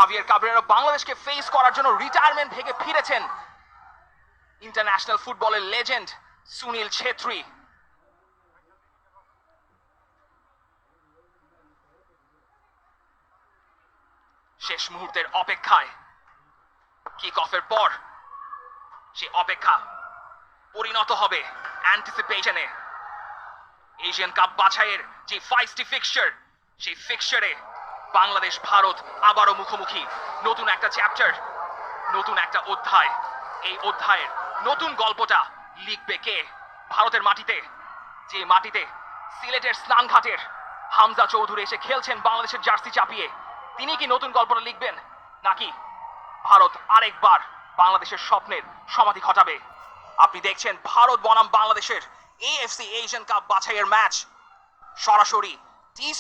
হাভিয়ার Cabrera বাংলাদেশকে face করার জন্য রিটায়ারমেন্ট ভেঙে ফিরেছেন ইন্টারন্যাশনাল ফুটবলের লেজেন্ড সুনীল ছেত্রী। শেষ মুহূর্তের অপেক্ষায় কিক অফের পর সে অপেক্ষা পরিণত হবে অ্যান্টিসিপেশনে। এশিয়ান কাপ বাছাইয়ের যে ফাইস্টি ফিক্সচার, সেই ফিক্সচারে বাংলাদেশ ভারত আবারও মুখোমুখি। নতুন একটা চ্যাপ্টার, নতুন একটা অধ্যায়। এই অধ্যায়ের নতুন গল্পটা লিখবে কে? ভারতের মাটিতে, যে মাটিতে সিলেটের স্নানঘাটের হামজা চৌধুরী এসে খেলছেন বাংলাদেশের জার্সি চাপিয়ে, তিনি কি নতুন গল্পটা লিখবেন, নাকি ভারত আরেকবার বাংলাদেশের স্বপ্নের সমাধি ঘটাবে? আপনি দেখছেন ভারত বনাম বাংলাদেশের এএফসি এশিয়ান কাপ বাছাইয়ের ম্যাচ সরাসরি